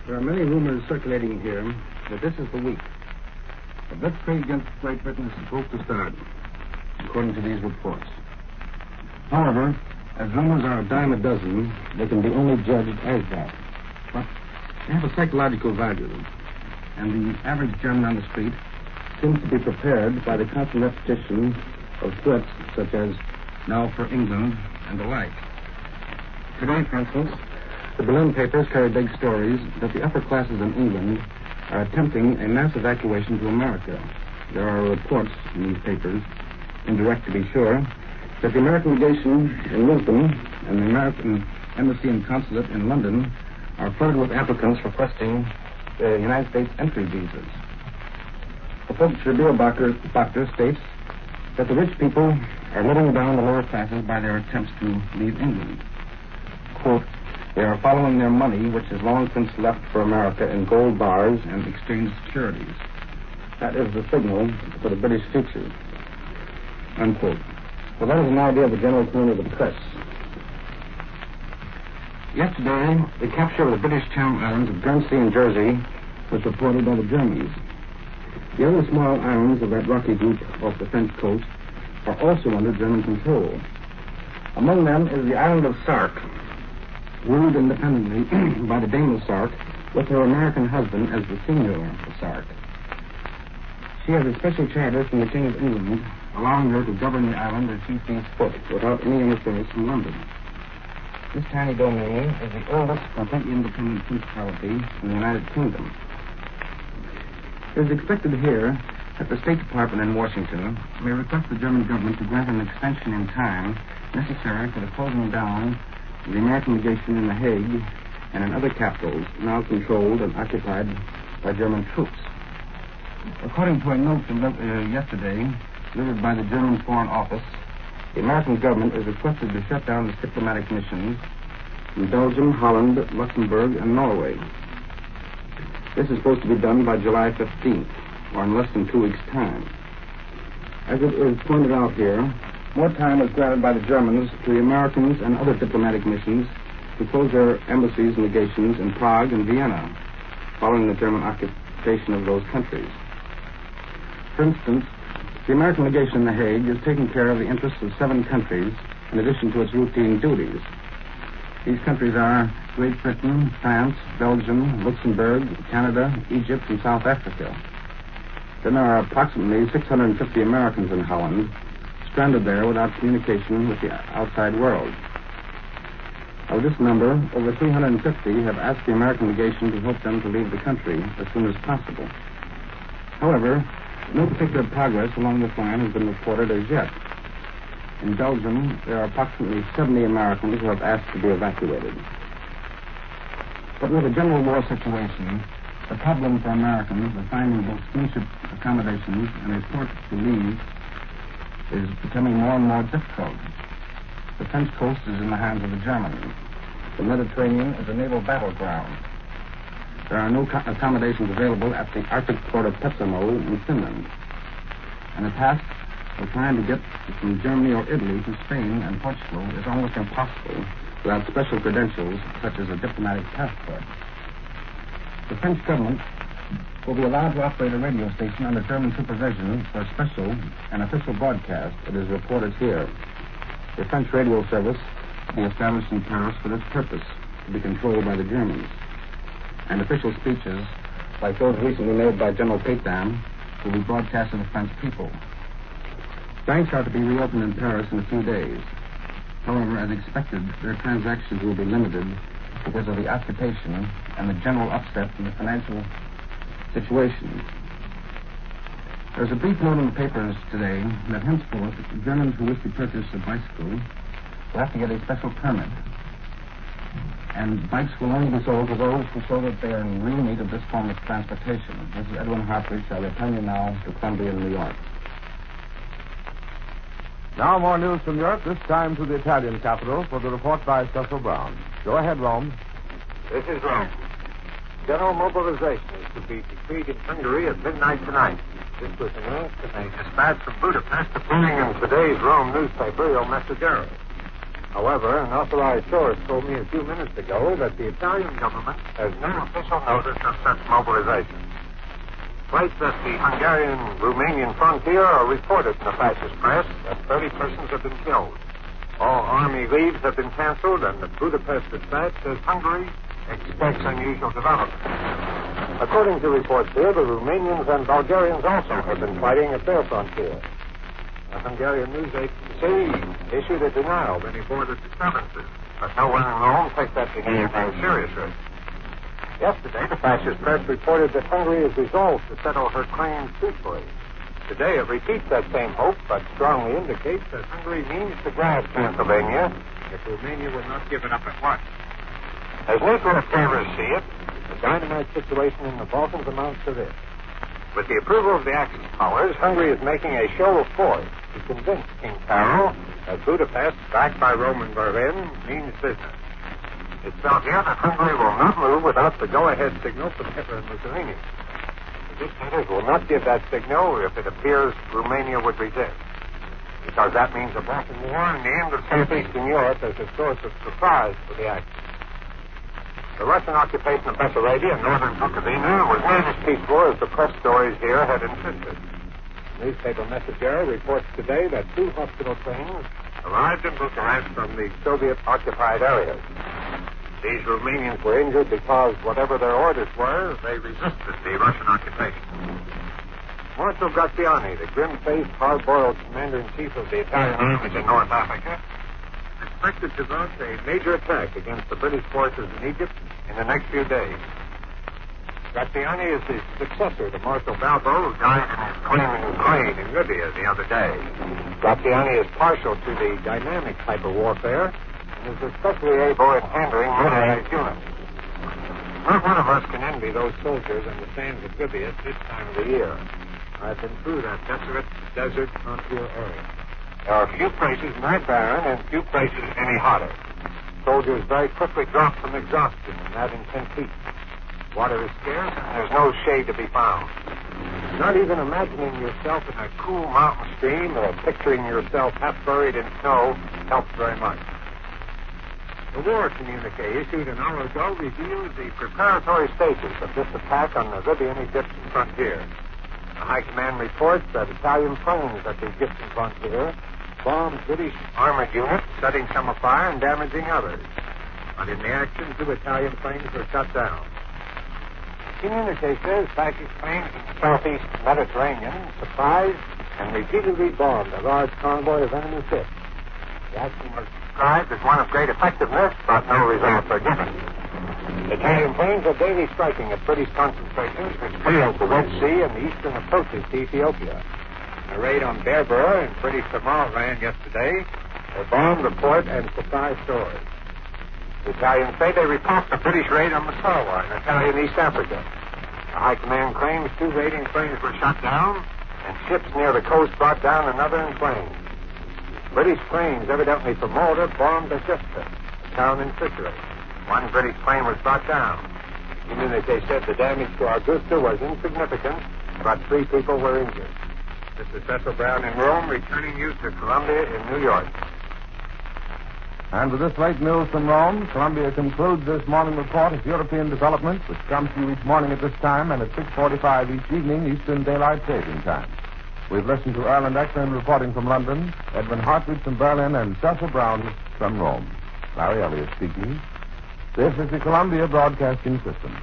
There are many rumors circulating here that this is the week. The blitzkrieg against Great Britain is supposed to start, according to these reports. However, as rumors are a dime a dozen, they can be only judged as that. But they have a psychological value, and the average German on the street seems to be prepared by the constant repetition of threats such as, "Now for England," and the like. Today, for instance, the Berlin papers carry big stories that the upper classes in England are attempting a mass evacuation to America. There are reports in these papers, indirect to be sure, that the American legation in Lisbon and the American embassy and consulate in London are flooded with applicants requesting the United States entry visas. The Folks Review Doctor states that the rich people are letting down the lower classes by their attempts to leave England. Quote, "They are following their money, which has long since left for America in gold bars and exchange securities. That is the signal for the British future." Unquote. Well, that is an idea of the general tone of the press. Yesterday, the capture of the British Channel Islands of Guernsey and Jersey was reported by the Germans. The other small islands of that rocky group off the French coast are also under German control. Among them is the island of Sark, ruled independently by the Dame of Sark, with her American husband as the seigneur of Sark. She has a special charter from the King of England, allowing her to govern the island as she sees fit, without any interference from London. This tiny domain is the oldest completely independent principality in the United Kingdom. It is expected here that the State Department in Washington may request the German government to grant an extension in time necessary for the closing down of the American legation in The Hague and in other capitals now controlled and occupied by German troops. According to a note yesterday delivered by the German Foreign Office, the American government is requested to shut down its diplomatic missions in Belgium, Holland, Luxembourg, and Norway. This is supposed to be done by July 15th, or in less than 2 weeks' time. As it is pointed out here, more time was granted by the Germans to the Americans and other diplomatic missions to close their embassies and legations in Prague and Vienna, following the German occupation of those countries. For instance, the American legation in The Hague is taking care of the interests of 7 countries in addition to its routine duties. These countries are Great Britain, France, Belgium, Luxembourg, Canada, Egypt, and South Africa. Then there are approximately 650 Americans in Holland, stranded there without communication with the outside world. Of this number, over 350 have asked the American legation to help them to leave the country as soon as possible. However, no particular progress along this line has been reported as yet. In Belgium, there are approximately 70 Americans who have asked to be evacuated. But with a general war situation, the problem for Americans of finding both steamship accommodations and a port to leave is becoming more and more difficult. The French coast is in the hands of the Germans. The Mediterranean is a naval battleground. There are no accommodations available at the Arctic port of Petsamo in Finland. And the task of trying to get from Germany or Italy to Spain and Portugal is almost impossible without special credentials such as a diplomatic passport. The French government will be allowed to operate a radio station under German supervision for a special and official broadcast, it is reported here. The French radio service will be established in Paris for this purpose, to be controlled by the Germans. And official speeches, like those recently made by General Pétain, will be broadcast to the French people. Banks are to be reopened in Paris in a few days. However, as expected, their transactions will be limited because of the occupation and the general upset in the financial situation. There's a brief note in the papers today that henceforth Germans who wish to purchase a bicycle will have to get a special permit. And bikes will only be sold to those who show that they are in real need of this form of transportation. This is Edwin Hartridge. I return you now to Columbia, New York. Now more news from Europe, this time to the Italian capital for the report by Cecil Brown. Go ahead, Rome. This is Rome. General mobilization is to be decreed in Hungary at midnight tonight. This was announced in a dispatch from Budapest appearing in today's Rome newspaper, Il Messaggero. However, an authorized source told me a few minutes ago that the Italian government has no official notice of such mobilization. Flights at the Hungarian-Romanian frontier are reported in the fascist press that 30 persons have been killed. All army leaves have been canceled, and the Budapest dispatch says Hungary expects unusual developments. According to reports here, the Romanians and Bulgarians also have been fighting at their frontier. The Hungarian news agency issued a denial of any border disturbances, but no one in Rome takes that denial very seriously. Yesterday, the fascist press reported that Hungary is resolved to settle her claims peacefully. Today, it repeats that same hope, but strongly indicates that Hungary means to grab Pennsylvania if Romania will not give it up at once. As neutral observers see it, the dynamite situation in the Balkans amounts to this. With the approval of the Axis powers, Hungary is making a show of force to convince King Carol that Budapest, backed by Rome and Berlin, means business. It's felt here that Hungary will not move without the go-ahead signal from Hitler and Mussolini. The dictators will not give that signal if it appears Romania would resist, because that means a Balkan war and the end of southeastern Europe as a source of surprise for the Axis. The Russian occupation of Bessarabia and northern Bukovina was not as peaceful as the press stories here had insisted. Newspaper Messenger reports today that 2 hospital trains arrived in Bucharest from the Soviet-occupied areas. These Romanians were injured because, whatever their orders were, they resisted the Russian occupation. Marshal Graziani, the grim-faced, hard-boiled commander-in-chief of the Italian armies in North Africa, expected to launch a major attack against the British forces in Egypt in the next few days. Graziani is the successor to Marshal Balbo, who died in his claim in Ukraine in Libya the other day. Graziani is partial to the dynamic type of warfare and is especially able in handling motorized units. Not one of us can envy those soldiers on the sands of Libya at this time of the year. I've been through that desolate desert frontier area. There are few places more barren and few places any hotter. Soldiers very quickly drop from exhaustion in that intense heat. Water is scarce and there's no shade to be found. Not even imagining yourself in a cool mountain stream or picturing yourself half buried in snow helps very much. The war communique issued an hour ago reveals the preparatory stages of this attack on the Libyan-Egyptian frontier. The High Command reports that Italian planes at the Egyptian frontier bombed British armored units, setting some afire and damaging others. But in the action, 2 Italian planes were shot down. The communique says fascist planes in the southeast Mediterranean surprised and repeatedly bombed a large convoy of enemy ships. The action was described as one of great effectiveness, but no results are given. Italian planes are daily striking at British concentrations which scales the Red Sea and the eastern approaches to Ethiopia. A raid on Berbera in British Somaliland yesterday, they bombed the port and supply stores. The Italians say they repulsed a British raid on Massawa in Italian East Africa. The High Command claims 2 raiding planes were shot down, and ships near the coast brought down another in flames. British planes, evidently from Malta, bombed Augusta, a town in Sicily. 1 British plane was brought down. The communique said the damage to Augusta was insignificant, but 3 people were injured. This is Cecil Brown in Rome, returning you to Columbia in New York. And with this late news from Rome, Columbia concludes this morning report of European developments, which comes to you each morning at this time and at 6:45 each evening, Eastern Daylight Saving Time. We've listened to Erland Eckland reporting from London, Edwin Hartwig from Berlin, and Cecil Brown from Rome. Larry Elliott speaking. This is the Columbia Broadcasting System.